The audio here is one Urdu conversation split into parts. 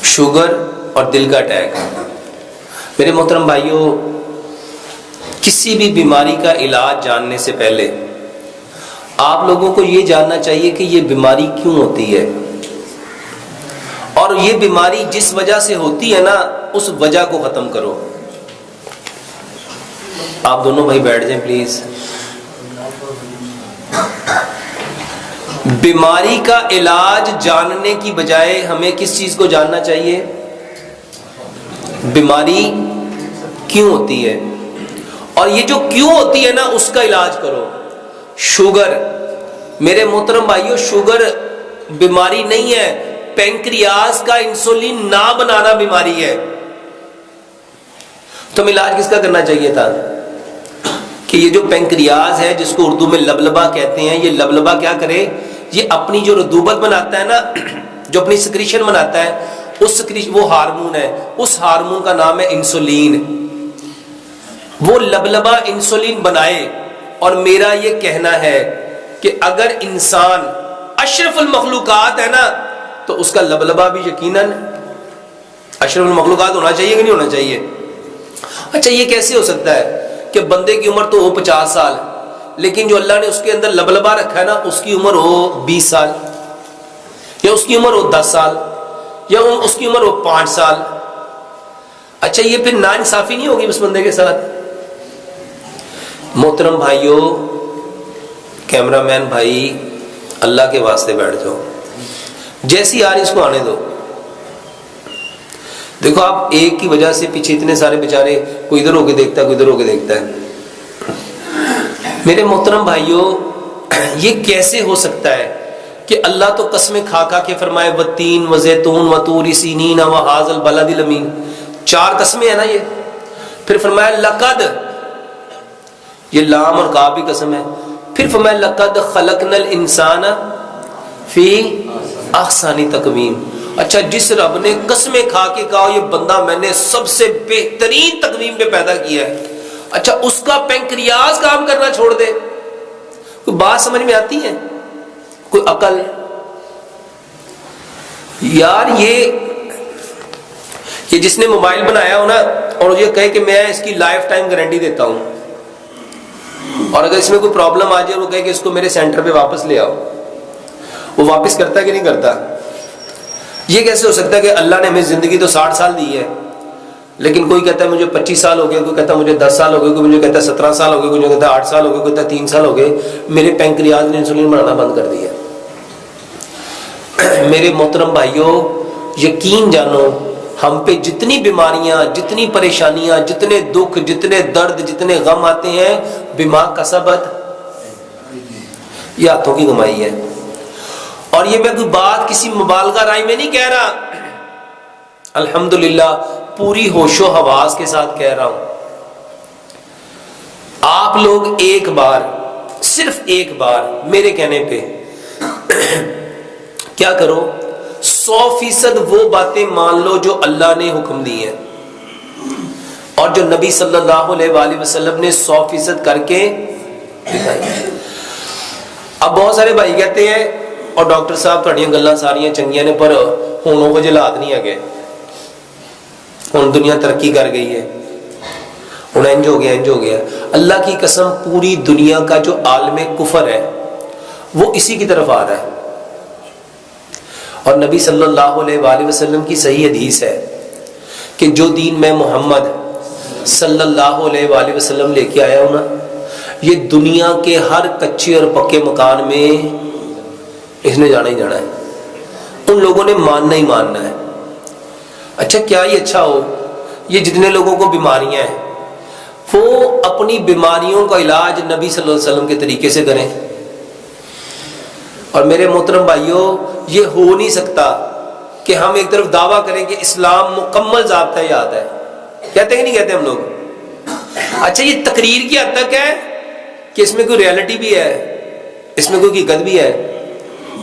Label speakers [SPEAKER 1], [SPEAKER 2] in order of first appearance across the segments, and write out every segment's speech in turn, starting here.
[SPEAKER 1] شوگر اور دل کا اٹیک۔ میرے محترم بھائیوں، کسی بھی بیماری کا علاج جاننے سے پہلے آپ لوگوں کو یہ جاننا چاہیے کہ یہ بیماری کیوں ہوتی ہے، اور یہ بیماری جس وجہ سے ہوتی ہے نا اس وجہ کو ختم کرو۔ آپ دونوں بھائی بیٹھ جائیں پلیز۔ بیماری کا علاج جاننے کی بجائے ہمیں کس چیز کو جاننا چاہیے؟ بیماری کیوں ہوتی ہے، اور یہ جو کیوں ہوتی ہے نا اس کا علاج کرو۔ شوگر، میرے محترم بھائیوں، شوگر بیماری نہیں ہے، پینکریاس کا انسولین نہ بنانا بیماری ہے۔ تم علاج کس کا کرنا چاہیے تھا کہ یہ جو پینکریاس ہے جس کو اردو میں لبلبا کہتے ہیں، یہ لبلبا کیا کرے؟ یہ اپنی جو رطوبت بناتا ہے نا، جو اپنی سکریشن بناتا ہے، اس سکریشن، وہ ہارمون ہے، اس ہارمون کا نام ہے انسولین۔ وہ لبلبا انسولین بنائے، اور میرا یہ کہنا ہے کہ اگر انسان اشرف المخلوقات ہے نا تو اس کا لبلبا بھی یقیناً اشرف المخلوقات ہونا چاہیے کہ نہیں ہونا چاہیے؟ اچھا، یہ کیسے ہو سکتا ہے کہ بندے کی عمر تو ہو 50 سال، لیکن جو اللہ نے اس کے اندر لبلبا رکھا ہے نا اس کی عمر ہو 20 سال، یا اس کی عمر ہو 10 سال، یا اس کی عمر ہو 5 سال؟ اچھا، یہ پھر ناانصافی نہیں ہوگی اس بندے کے ساتھ؟ محترم بھائیوں، کیمرہ مین بھائی، اللہ کے واسطے بیٹھ جاؤ، جیسی آ رہی اس کو آنے دو۔ دیکھو، آپ ایک کی وجہ سے پیچھے اتنے سارے بیچارے، کوئی ادھر ہو کے دیکھتا ہے، کوئی ادھر ہو کے دیکھتا ہے۔ میرے محترم بھائیوں، یہ کیسے ہو سکتا ہے کہ اللہ تو قسمیں کھا کھا کے فرمائے والتین وزیتون وطور سینین وہذا البلد الامین، 4 قسمیں ہیں نا یہ، پھر فرمایا لقد، یہ لام اور کاف بھی قسم ہے، پھر فرمایا لقد خلقنا الانسان فی احسن تقویم۔ اچھا، جس رب نے قسمیں کھا کے کہا یہ بندہ میں نے سب سے بہترین تقویم پہ پیدا کیا ہے، اچھا اس کا پینکریاس کام کرنا چھوڑ دے؟ کوئی بات سمجھ میں آتی ہے؟ کوئی عقل؟ یار یہ جس نے موبائل بنایا ہو نا اور یہ کہے کہ میں اس کی لائف ٹائم گارنٹی دیتا ہوں، اور اگر اس میں کوئی پرابلم آ جائے اور وہ کہے کہ اس کو میرے سینٹر پہ واپس لے آؤ، وہ واپس کرتا ہے کہ نہیں کرتا؟ یہ کیسے ہو سکتا ہے کہ اللہ نے ہمیں زندگی تو 60 سال دی ہے، لیکن کوئی کہتا ہے مجھے 25 سال ہو گئے، کوئی کہتا ہے مجھے 10 سال ہو گئے، کوئی مجھے کہتا ہے 17 سال ہو گئے، کوئی کہتا ہے 8 سال ہو گئے، کوئی کہتا ہے 3 سال ہو گئے، میرے پینکریاس نے انسولین بنانا بند کر دیا۔ میرے محترم بھائیوں، یقین جانو، ہم پہ جتنی بیماریاں، جتنی پریشانیاں، جتنے دکھ، جتنے درد، جتنے غم آتے ہیں، بما کسبت، یہ ہاتھوں کی کمائی ہے۔ اور یہ میں کوئی بات کسی مبالغہ رائے میں نہیں کہہ رہا، الحمدللہ پوری ہوش و حواس کے ساتھ کہہ رہا ہوں۔ آپ لوگ ایک بار، صرف ایک بار میرے کہنے پہ کیا کرو، 100% وہ باتیں مان لو جو اللہ نے حکم دی ہیں اور جو نبی صلی اللہ علیہ وآلہ وسلم نے 100% کر کے دکھائی۔ اب بہت سارے بھائی کہتے ہیں اور ڈاکٹر صاحب تھوڑیاں گلاں ساریاں چنگیاں نے، پر ہونوں کو جلاد نہیں ہے، ہوں دنیا ترقی کر گئی ہے، ہوں انج ہو گیا، انج ہو گیا۔ اللہ کی قسم، پوری دنیا کا جو عالم کفر ہے وہ اسی کی طرف آ رہا ہے، اور نبی صلی اللہ علیہ وآلہ وسلم کی صحیح حدیث ہے کہ جو دین میں محمد صلی اللہ علیہ وآلہ وسلم لے کے آیا ہوں نا، یہ دنیا کے ہر کچے اور پکے مکان میں اس نے جانا ہی جانا ہے، ان لوگوں نے ماننا ہی ماننا ہے۔ اچھا، کیا یہ اچھا ہو یہ جتنے لوگوں کو بیماریاں ہیں وہ اپنی بیماریوں کا علاج نبی صلی اللہ علیہ وسلم کے طریقے سے کریں؟ اور میرے محترم بھائیوں، یہ ہو نہیں سکتا کہ ہم ایک طرف دعویٰ کریں کہ اسلام مکمل ضابطہ یاد ہے، کہتے ہیں کہ نہیں کہتے ہم لوگ؟ اچھا، یہ تقریر کی حد تک ہے کہ اس میں کوئی ریالٹی بھی ہے، اس میں کوئی حقیقت بھی ہے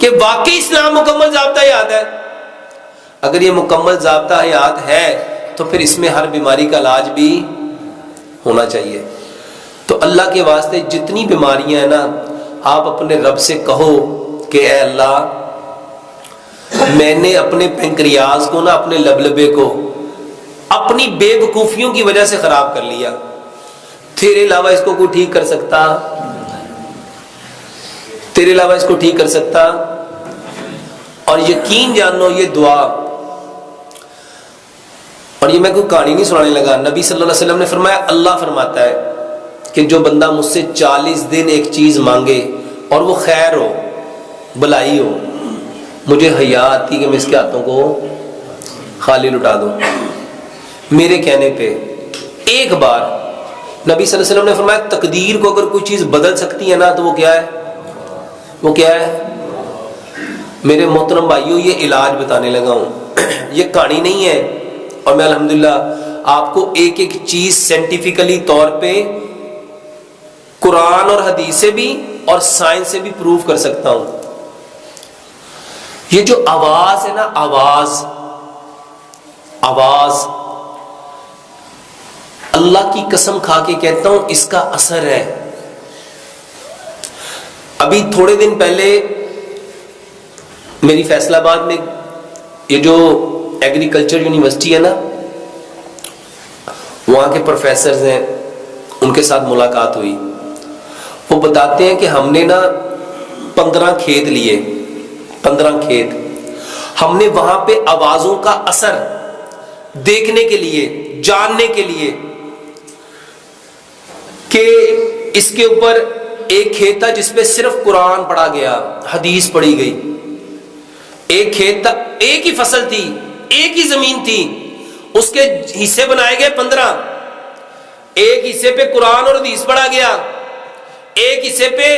[SPEAKER 1] کہ واقعی اسلام مکمل ضابطہ یاد ہے؟ اگر یہ مکمل ضابطہ حیات ہے تو پھر اس میں ہر بیماری کا علاج بھی ہونا چاہیے۔ تو اللہ کے واسطے جتنی بیماریاں ہیں نا، آپ اپنے رب سے کہو کہ اے اللہ میں نے اپنے پنکریاز کو نا، اپنے لبلبے کو اپنی بے وقوفیوں کی وجہ سے خراب کر لیا، تیرے علاوہ اس کو کوئی ٹھیک کر سکتا؟ تیرے علاوہ اس کو ٹھیک کر سکتا؟ اور یقین جانو یہ دعا، اور یہ میں کوئی کہانی نہیں سنانے لگا، نبی صلی اللہ علیہ وسلم نے فرمایا، اللہ فرماتا ہے کہ جو بندہ مجھ سے 40 دن ایک چیز مانگے اور وہ خیر ہو، بلائی ہو، مجھے حیا آتی کہ میں اس کے ہاتھوں کو خالی لٹا دوں، میرے کہنے پہ ایک بار نبی صلی اللہ علیہ وسلم نے فرمایا تقدیر کو اگر کوئی چیز بدل سکتی ہے نا تو وہ کیا ہے؟ وہ کیا ہے؟ میرے محترم بھائیوں، یہ علاج بتانے لگا ہوں، یہ کہانی نہیں ہے، اور میں الحمدللہ آپ کو ایک ایک چیز سائنٹیفکلی طور پہ قرآن اور حدیث سے بھی اور سائنس سے بھی پروف کر سکتا ہوں۔ یہ جو آواز ہے نا، آواز اللہ کی قسم کھا کے کہتا ہوں اس کا اثر ہے۔ ابھی تھوڑے دن پہلے میری فیصل آباد میں یہ جو ایگریکلچر یونیورسٹی ہے نا، وہاں کے پروفیسرز ہیں، ان کے ساتھ ملاقات ہوئی۔ وہ بتاتے ہیں کہ ہم نے نا 15 کھیت لیے، 15 کھیت، ہم نے وہاں پہ آوازوں کا اثر دیکھنے کے لیے، جاننے کے لیے کہ اس کے اوپر ایک کھیت تھا جس پہ صرف قرآن پڑھا گیا، حدیث پڑھی گئی، ایک کھیت تھا، ایک ہی فصل تھی، ایک ہی زمین تھی، اس کے حصے بنائے گئے 15، ایک حصے پہ قرآن اور حدیث پڑھا گیا، ایک حصے پہ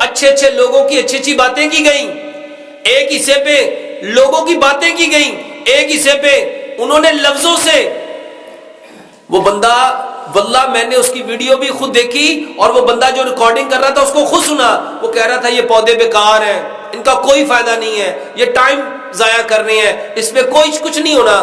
[SPEAKER 1] اچھے اچھے لوگوں کی اچھی اچھی باتیں کی گئیں، ایک حصے پہ لوگوں کی باتیں کی گئیں، ایک حصے پہ انہوں نے لفظوں سے، وہ بندہ واللہ میں نے اس کی ویڈیو بھی خود دیکھی، اور وہ بندہ جو ریکارڈنگ کر رہا تھا اس کو خود سنا، وہ کہہ رہا تھا یہ پودے بیکار ہیں، ان کا کوئی فائدہ نہیں ہے، یہ ٹائم ضائع کر رہے ہیں، اس میں کوئی کچھ نہیں ہونا۔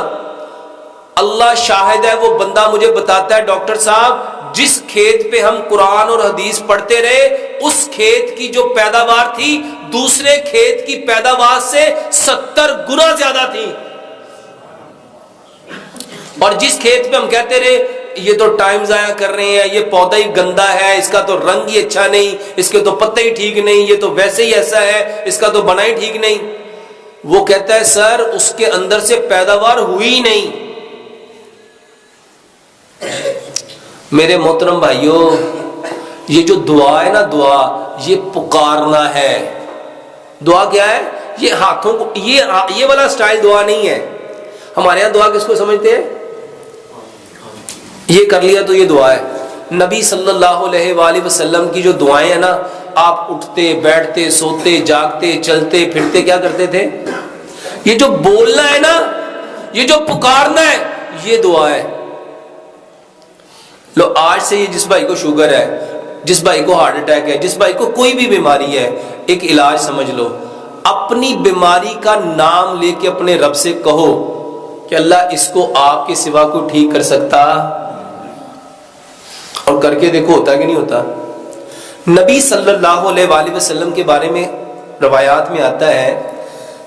[SPEAKER 1] اللہ شاہد ہے، وہ بندہ مجھے بتاتا ہے ڈاکٹر صاحب جس کھیت پہ ہم قرآن اور حدیث پڑھتے رہے، اس کھیت کی جو پیداوار تھی دوسرے کھیت کی پیداوار سے 70 گنا زیادہ تھی، اور جس کھیت پہ ہم کہتے رہے یہ تو ٹائم ضائع کر رہے ہیں، یہ پودا ہی گندا ہے، اس کا تو رنگ ہی اچھا نہیں، اس کے تو پتے ہی ٹھیک نہیں، یہ تو ویسے ہی ایسا ہے، اس کا تو بنا ہی ٹھیک نہیں، وہ کہتا ہے سر اس کے اندر سے پیداوار ہوئی نہیں۔ میرے محترم بھائیوں، یہ جو دعا ہے نا، دعا یہ پکارنا ہے۔ دعا کیا ہے؟ یہ ہاتھوں کو، یہ والا سٹائل دعا نہیں ہے۔ ہمارے یہاں دعا کس کو سمجھتے ہیں؟ یہ کر لیا تو یہ دعا ہے۔ نبی صلی اللہ علیہ وآلہ وسلم کی جو دعائیں ہیں نا، آپ اٹھتے بیٹھتے سوتے جاگتے چلتے پھرتے کیا کرتے تھے؟ یہ جو بولنا ہے نا، یہ جو پکارنا ہے، یہ دعا ہے۔ لو آج سے یہ جس بھائی کو شوگر ہے، جس بھائی کو ہارٹ اٹیک ہے، جس بھائی کو کوئی بھی بیماری ہے، ایک علاج سمجھ لو، اپنی بیماری کا نام لے کے اپنے رب سے کہو کہ اللہ اس کو آپ کے سوا کوئی ٹھیک کر سکتا؟ اور کر کے دیکھو ہوتا کہ نہیں ہوتا۔ نبی صلی اللہ علیہ وآلہ وسلم کے بارے میں روایات میں آتا ہے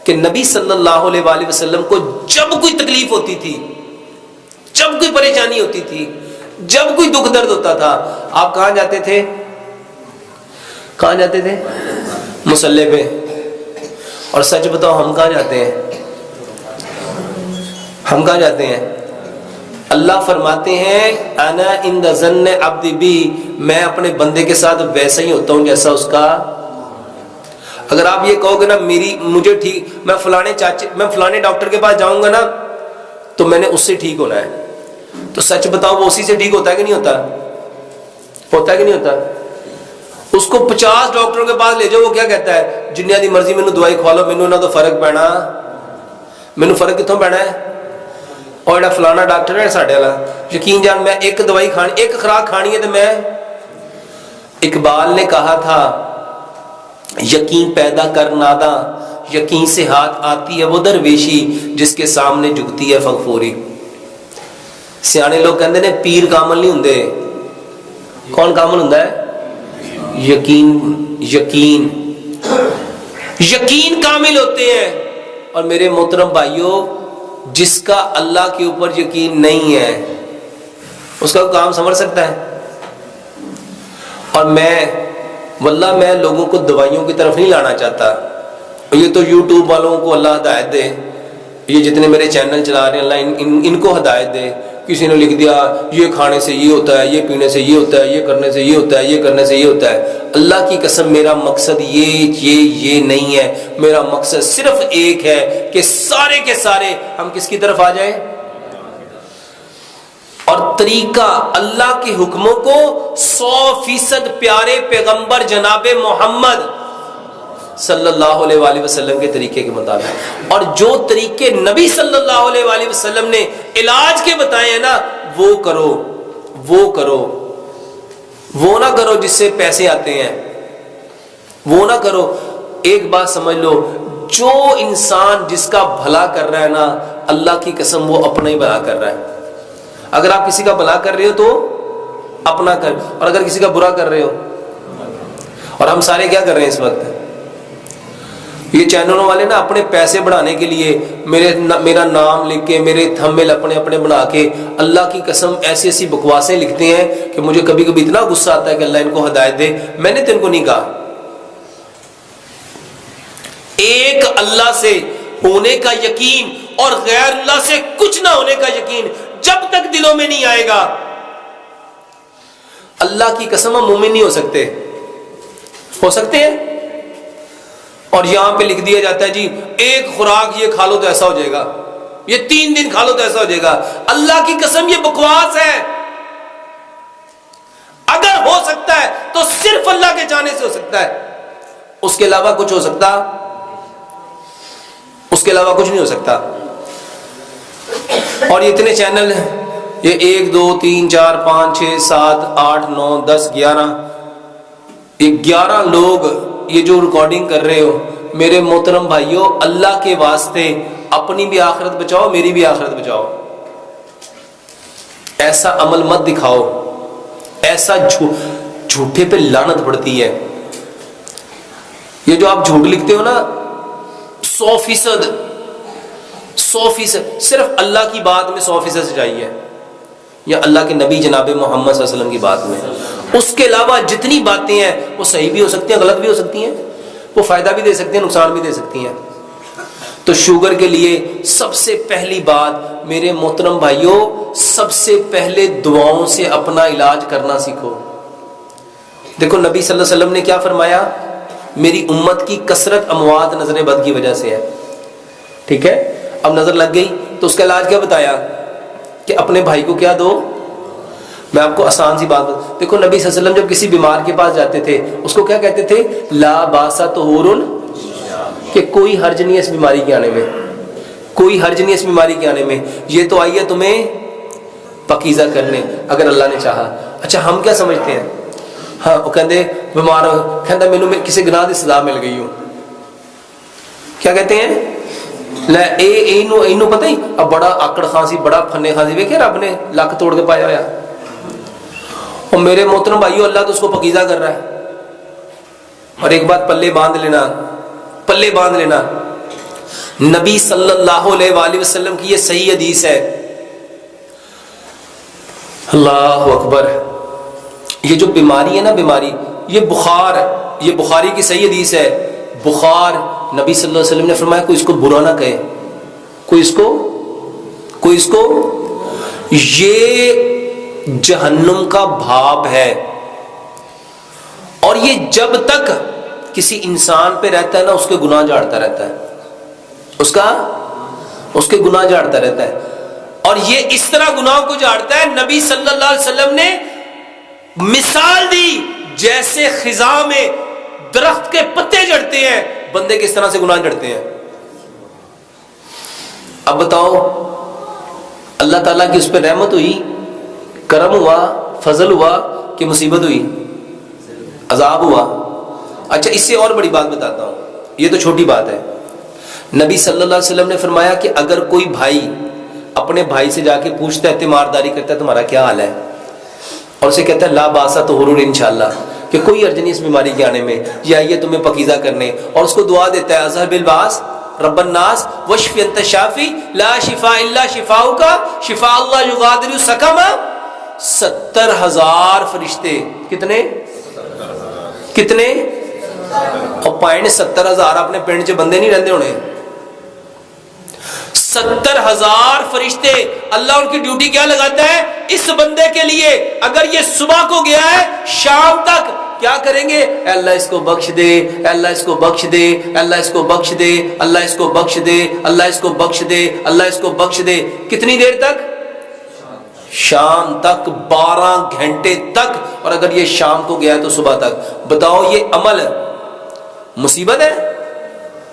[SPEAKER 1] کہ نبی صلی اللہ علیہ وآلہ وسلم کو جب کوئی تکلیف ہوتی تھی، جب کوئی پریشانی ہوتی تھی، جب کوئی دکھ درد ہوتا تھا، آپ کہاں جاتے تھے؟ کہاں جاتے تھے؟ مصلی پہ۔ اور سچ بتاؤ ہم کہاں جاتے ہیں؟ ہم کہاں جاتے ہیں؟ اللہ فرماتے ہیں انا عند ظن عبدی بی، میں اپنے بندے کے ساتھ ویسا ہی ہوتا ہوں جیسا اس کا۔ اگر آپ یہ کہو گے نا مجھے ٹھیک، میں فلانے ڈاکٹر کے پاس جاؤں گا نا تو میں نے اس سے ٹھیک ہونا ہے، تو سچ بتاؤ وہ اسی سے ٹھیک ہوتا ہے کہ نہیں ہوتا؟ ہوتا ہے کہ نہیں ہوتا؟ اس کو 50 ڈاکٹروں کے پاس لے جاؤ، وہ کیا کہتا ہے؟ جنیا دی مرضی مینوں دوائی کھوا لو، مینوں نہ تو فرق پینا، مینوں فرق کتوں پینا ہے؟ اور جڑا فلانا ڈاکٹر ہے ساڈے والا، یقین جان میں ایک دوائی کھانی، ایک خوراک کھانی ہے تو میں، اقبال نے کہا تھا یقین پیدا کر ناداں، یقین سے ہاتھ آتی ہے وہ درویشی جس کے سامنے جھکتی ہے فغفوری۔ سیانے لوگ کہندے نے پیر کامل نہیں ہوندے، کون کامل ہوندا ہے؟ یقین کامل ہوتے ہیں۔ اور میرے محترم بھائیوں جس کا اللہ کے اوپر یقین نہیں ہے اس کا کام سنور سکتا ہے؟ اور واللہ میں لوگوں کو دوائیوں کی طرف نہیں لانا چاہتا. یہ تو یوٹیوب والوں کو اللہ ہدایت دے, یہ جتنے میرے چینل چلا رہے ہیں اللہ ان کو ہدایت دے. کسی نے لکھ دیا یہ کھانے سے یہ ہوتا ہے, یہ پینے سے یہ ہوتا ہے, یہ کرنے سے یہ ہوتا ہے, یہ کرنے سے یہ ہوتا ہے. اللہ کی قسم میرا مقصد یہ نہیں ہے. میرا مقصد صرف ایک ہے کہ سارے کے سارے ہم کس کی طرف آ جائیں, اور طریقہ اللہ کے حکموں کو 100% پیارے پیغمبر جناب محمد صلی اللہ علیہ وآلہ وسلم کے طریقے کے مطابق. اور جو طریقے نبی صلی اللہ علیہ وآلہ وسلم نے علاج کے بتائے ہیں نا وہ کرو, وہ نہ کرو جس سے پیسے آتے ہیں, وہ نہ کرو. ایک بات سمجھ لو, جو انسان جس کا بھلا کر رہا ہے نا اللہ کی قسم وہ اپنا ہی بھلا کر رہا ہے. اگر آپ کسی کا بھلا کر رہے ہو تو اپنا کر, اور اگر کسی کا برا کر رہے ہو. اور ہم سارے کیا کر رہے ہیں اس وقت, یہ چینلوں والے نا اپنے پیسے بڑھانے کے لیے میرا نام لکھ کے, میرے تھمبنیل اپنے بنا کے اللہ کی قسم ایسی ایسی بکواسیں لکھتے ہیں کہ مجھے کبھی کبھی اتنا غصہ آتا ہے کہ اللہ ان کو ہدایت دے. میں نے تو ان کو نہیں کہا. ایک اللہ سے ہونے کا یقین اور غیر اللہ سے کچھ نہ ہونے کا یقین جب تک دلوں میں نہیں آئے گا اللہ کی قسم ہم مومن نہیں ہو سکتے. ہو سکتے ہیں؟ اور یہاں پہ لکھ دیا جاتا ہے جی ایک خوراک یہ کھا لو تو ایسا ہو جائے گا, یہ 3 دن کھا لو تو ایسا ہو جائے گا. اللہ کی قسم یہ بکواس ہے. اگر ہو سکتا ہے تو صرف اللہ کے جانے سے ہو سکتا ہے, اس کے علاوہ کچھ ہو سکتا, اس کے علاوہ کچھ نہیں ہو سکتا. اور یہ اتنے چینل ہیں, یہ 1 2 3 4 5 6 7 8 9 10 11 یہ 11 لوگ یہ جو ریکارڈنگ کر رہے ہو میرے محترم بھائیوں, اللہ کے واسطے اپنی بھی آخرت بچاؤ, میری بھی آخرت بچاؤ. ایسا عمل مت دکھاؤ, ایسا جھوٹے پہ لعنت پڑتی ہے. یہ جو آپ جھوٹ لکھتے ہو نا 100% صرف اللہ کی بات میں 100% سچائی ہے, یا اللہ کے نبی جناب محمد صلی اللہ علیہ وسلم کی بات میں. اس کے علاوہ جتنی باتیں ہیں وہ صحیح بھی ہو سکتی ہیں, غلط بھی ہو سکتی ہیں, وہ فائدہ بھی دے سکتی ہیں, نقصان بھی دے سکتی ہیں. تو شوگر کے لیے سب سے پہلی بات میرے محترم بھائیوں, سب سے پہلے دعاؤں سے اپنا علاج کرنا سیکھو. دیکھو نبی صلی اللہ علیہ وسلم نے کیا فرمایا, میری امت کی کثرت اموات نظر بد کی وجہ سے ہے. ٹھیک ہے, اب نظر لگ گئی تو اس کا علاج کیا بتایا کہ اپنے بھائی کو کیا دو. میں آپ کو آسان سی بات دیکھو, نبی صلی اللہ علیہ وسلم جب کسی بیمار کے پاس جاتے تھے اس کو کیا کہتے تھے, لا باسا طہور, کہ کوئی حرج نہیں ہے اس بیماری کے آنے میں, کوئی حرج نہیں ہے اس بیماری کے آنے میں, یہ تو آئی ہے تمہیں پاکیزہ کرنے اگر اللہ نے چاہا. اچھا ہم کیا سمجھتے ہیں, ہاں وہ کہتے بیمار کہتا مینوں کسی گناہ کی سزا مل گئی ہوں. کیا کہتے ہیں, اینو پتہ ہی اب بڑا آکڑ خاصی, بڑا پھنے خاصی, ویکھے رب نے لک توڑ کے پایا ہوا. اور میرے محترم بھائیو اللہ تو اس کو پاکیزہ کر رہا ہے. اور ایک بات پلے باندھ لینا, نبی صلی اللہ علیہ وآلہ وسلم کی یہ صحیح حدیث ہے. اللہ اکبر. یہ جو بیماری ہے نا, بیماری یہ بخار, یہ بخاری کی صحیح حدیث ہے. بخار نبی صلی اللہ علیہ وسلم نے فرمایا کوئی اس کو برا نہ کہے, کوئی اس کو یہ جہنم کا بھاپ ہے. اور یہ جب تک کسی انسان پہ رہتا ہے نا اس کے گناہ جھاڑتا رہتا ہے, اس کے گناہ جھاڑتا رہتا ہے. اور یہ اس طرح گناہ کو جھاڑتا ہے, نبی صلی اللہ علیہ وسلم نے مثال دی جیسے خزاں میں درخت کے پتے جھڑتے ہیں, بندے کس طرح سے گناہ جھڑتے ہیں. اب بتاؤ اللہ تعالیٰ کی اس پہ رحمت ہوئی, کرم ہوا, فضل ہوا کہ مصیبت ہوئی, عذاب ہوا. اچھا اس سے اور بڑی بات بتاتا ہوں, یہ تو چھوٹی بات ہے. نبی صلی اللہ علیہ وسلم نے فرمایا کہ اگر کوئی بھائی اپنے بھائی سے جا کے پوچھتا ہے, تیمارداری کرتا ہے تمہارا کیا حال ہے, اور اسے کہتا ہے لا باسا طہور انشاءاللہ, کہ کوئی حرج نہیں اس بیماری کے آنے میں, یہ آئیے تمہیں پاکیزہ کرنے, اور اس کو دعا دیتا ہے اذهب الباس رب الناس واشف انت شافی لا شفاء الا شفاؤک شفاء اللہ یغادر سقما. 70,000 فرشتے. کتنے کتنے؟ اور پوائنٹ 70,000 اپنے پنڈ چ بندے نہیں رہندے ہونے. 70,000 فرشتے. اللہ ان کی ڈیوٹی کیا لگاتا ہے اس بندے کے لیے؟ اگر یہ صبح کو گیا ہے شام تک کیا کریں گے؟ اے اللہ اس کو بخش دے، اے اللہ اس کو بخش دے، اے اللہ اس کو بخش دے، اللہ اس کو بخش دے، اللہ اس کو بخش دے، اللہ اس کو بخش دے. کتنی دیر تک؟ شام تک، 12 گھنٹے تک. اور اگر یہ شام کو گیا تو صبح تک. بتاؤ یہ عمل مصیبت ہے،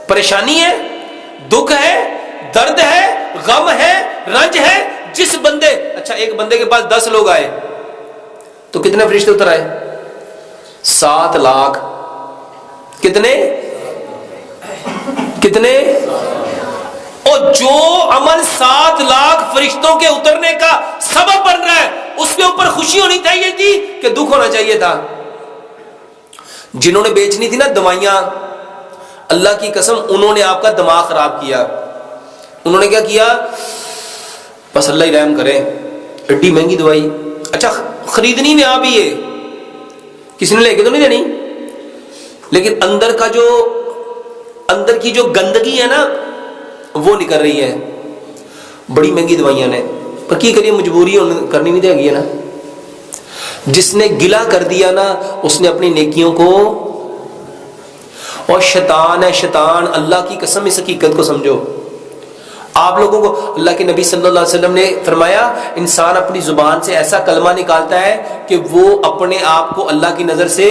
[SPEAKER 1] پریشانی ہے، دکھ ہے، درد ہے، غم ہے، رنج ہے. جس بندے، اچھا ایک بندے کے پاس 10 لوگ آئے تو کتنے فرشتے اتر آئے؟ 7 لاکھ. کتنے کتنے؟ اور جو عمل 7 لاکھ فرشتوں کے اترنے کا سبب بن رہا ہے اس کے اوپر خوشی ہونی چاہیے تھی کہ دکھ ہونا چاہیے تھا؟ جنہوں نے بیچنی تھی نا دوائیاں، اللہ کی قسم انہوں نے آپ کا دماغ خراب کیا. انہوں نے کیا کیا؟ بس اللہ ہی رحم کرے، ایڈی مہنگی دوائی، اچھا خریدنی میں بھی ہے، کسی نے لے کے تو نہیں دینی، لیکن اندر کی جو گندگی ہے نا وہ نکل رہی ہے. بڑی مہنگی دوائیاں نے، پر کی کریے مجبوری کرنی نہیں دے گی نا. جس نے گلا کر دیا نا اس نے اپنی نیکیوں کو، اور شیطان ہے شیطان. اللہ کی قسم اس حقیقت کو سمجھو. آپ لوگوں کو اللہ کے نبی صلی اللہ علیہ وسلم نے فرمایا انسان اپنی زبان سے ایسا کلمہ نکالتا ہے کہ وہ اپنے آپ کو اللہ کی نظر سے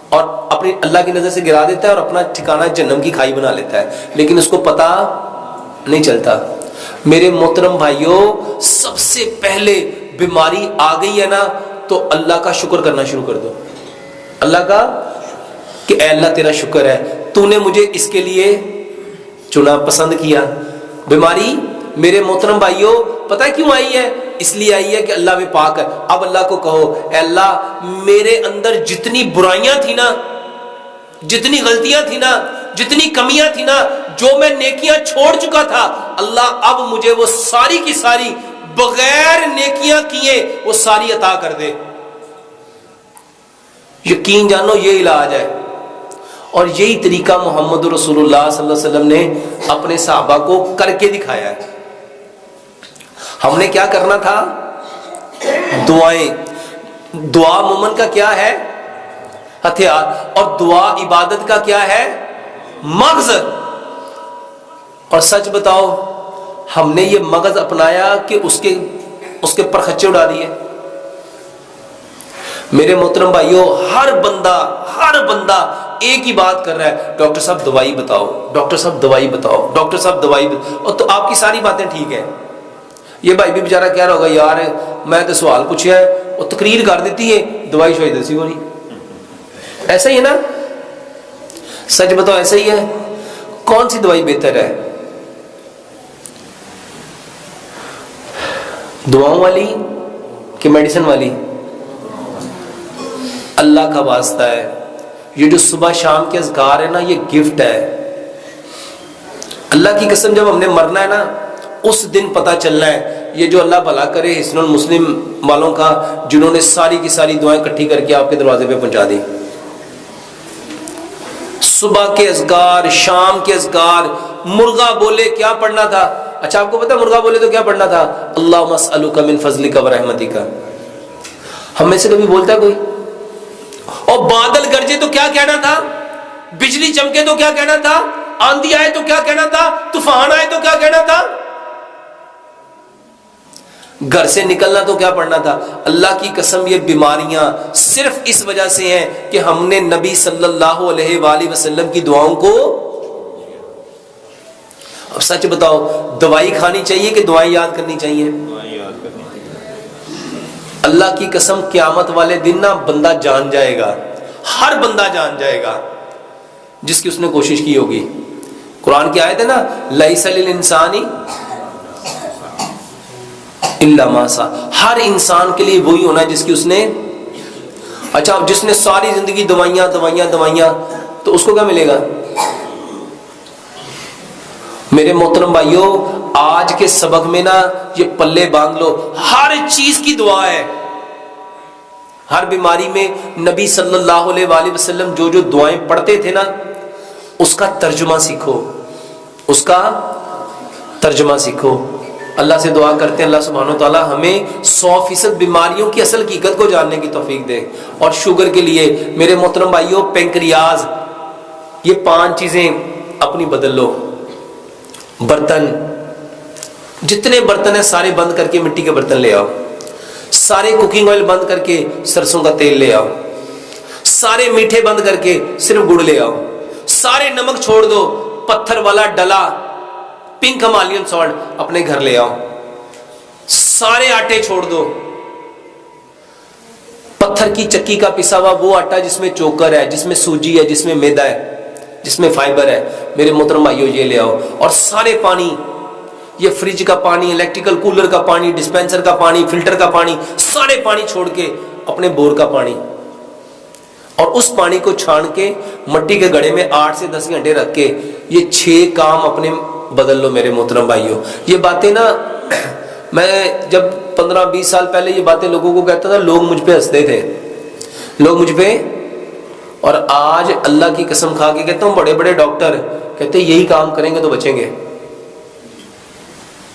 [SPEAKER 1] اور اپنی اللہ کی نظر سے گرا دیتا ہے اور اپنا ٹھکانہ جہنم کی کھائی بنا لیتا ہے، لیکن اس کو پتہ نہیں چلتا. میرے محترم بھائیوں، سب سے پہلے بیماری آ گئی ہے نا تو اللہ کا شکر کرنا شروع کر دو. اللہ کا کہ اے اللہ تیرا شکر ہے، تو نے مجھے اس کے لیے چنا، پسند کیا. بیماری میرے محترم بھائیوں پتہ ہے کیوں آئی ہے؟ اس لیے آئی ہے کہ اللہ بھی پاک ہے. اب اللہ کو کہو اے اللہ میرے اندر جتنی برائیاں تھی نا، جتنی غلطیاں تھی نا، جتنی کمیاں تھی نا، جو میں نیکیاں چھوڑ چکا تھا، اللہ اب مجھے وہ ساری کی ساری بغیر نیکیاں کیے وہ ساری عطا کر دے. یقین جانو یہ علاج ہے، اور یہی طریقہ محمد رسول اللہ صلی اللہ علیہ وسلم نے اپنے صحابہ کو کر کے دکھایا ہے. ہم نے کیا کرنا تھا؟ دعائیں. دعا مومن کا کیا ہے؟ ہتھیار. اور دعا عبادت کا کیا ہے؟ مغز. اور سچ بتاؤ ہم نے یہ مغز اپنایا کہ اس کے پرخچے اڑا دیے؟ میرے محترم بھائیوں ہر بندہ ایک ہی بات کر رہا ہے، ڈاکٹر صاحب دوائی بتاؤ، ڈاکٹر صاحب دوائی بتاؤ، ڈاکٹر صاحب دوائی بتاؤ. اور تو آپ کی ساری باتیں ٹھیک ہیں. یہ بھائی بھی بیچارہ کہہ رہا ہوگا یار میں تو سوال پوچھا ہے اور تقریر کر دیتی ہے، دوائی شوائی دسی ہو نہیں. ایسا ہی ہے نا؟ سچ بتاؤ ایسا ہی ہے. کون سی دوائی بہتر ہے؟ دعاؤں والی کہ میڈیسن والی؟ اللہ کا واسطہ ہے، یہ جو صبح شام کے اذکار ہے نا یہ گفٹ ہے. اللہ کی قسم جب ہم نے مرنا ہے نا اس دن پتہ چلنا ہے. یہ جو اللہ بھلا کرے حسن المسلم والوں کا، جنہوں نے ساری کی ساری دعائیں اکٹھی کر کے آپ کے دروازے پہ پہنچا دی. صبح کے اذکار، شام کے اذکار. مرغا بولے کیا پڑھنا تھا؟ اچھا آپ کو پتا مرغا بولے تو کیا پڑھنا تھا؟ اللہم اسألک من فضلک و رحمتک. ہم میں سے کبھی بولتا ہے کوئی؟ اور بادل گرجے تو کیا کہنا تھا؟ بجلی چمکے تو کیا کہنا تھا؟ آندھی آئے تو کیا کہنا تھا؟ طوفان آئے تو کیا کہنا تھا؟ گھر سے نکلنا تو کیا پڑھنا تھا؟ اللہ کی قسم یہ بیماریاں صرف اس وجہ سے ہیں کہ ہم نے نبی صلی اللہ علیہ وآلہ وسلم کی دعاؤں کو. اب سچ بتاؤ دوائی کھانی چاہیے کہ دعائیں یاد کرنی چاہیے؟ اللہ کی قسم قیامت والے دن نا بندہ جان جائے گا، ہر بندہ جان جائے گا جس کی اس نے کوشش کی ہوگی. قرآن کی آیت ہے نا لیس للانسان الا ما سعی. ہر انسان کے لیے وہی ہونا ہے جس کی اس نے. اچھا اب جس نے ساری زندگی دوائیاں تو اس کو کیا ملے گا؟ میرے محترم بھائیوں، آج کے سبق میں نا یہ پلے باندھ لو، ہر چیز کی دعا ہے، ہر بیماری میں نبی صلی اللہ علیہ وآلہ وسلم جو جو دعائیں پڑھتے تھے نا، اس کا ترجمہ سیکھو، اس کا ترجمہ سیکھو۔ اللہ سے دعا کرتے ہیں اللہ سبحانہ و تعالی ہمیں 100% بیماریوں کی اصل حقیقت کو جاننے کی توفیق دے۔ اور شوگر کے لیے میرے محترم بھائیوں، پینکریاز، یہ 5 چیزیں اپنی بدل لو۔ برتن، جتنے برتن ہیں سارے بند کر کے مٹی کے برتن لے آؤ، سارے کوکنگ آئل بند کر کے سرسوں کا تیل لے آؤ، سارے میٹھے بند کر کے صرف گڑ لے آؤ، سارے نمک چھوڑ دو، پتھر والا ڈلا پنک ہمالین سالٹ اپنے گھر لے آؤ، سارے آٹے چھوڑ دو، پتھر کی چکی کا پسا ہوا وہ آٹا جس میں چوکر ہے، جس میں سوجی ہے، جس میں میدا ہے، جس میں فائبر ہے، میرے محترم بھائیوں یہ لے آؤ۔ اور سارے پانی، یہ فریج کا پانی، الیکٹریکل کولر کا پانی، ڈسپینسر کا پانی، فلٹر کا پانی، سارے پانی چھوڑ کے اپنے بور کا پانی، اور اس پانی کو چھان کے مٹی کے گڑھے میں 8 سے 10 گھنٹے رکھ کے یہ 6 کام اپنے بدل لو میرے محترم بھائیوں۔ یہ باتیں نا میں جب 15-20 سال پہلے یہ باتیں لوگوں کو کہتا تھا، لوگ مجھ پہ ہنستے تھے، لوگ مجھ پہ، اور آج اللہ کی قسم کھا کے کہتا ہوں بڑے بڑے ڈاکٹر کہتے ہیں یہی کام کریں گے تو بچیں گے۔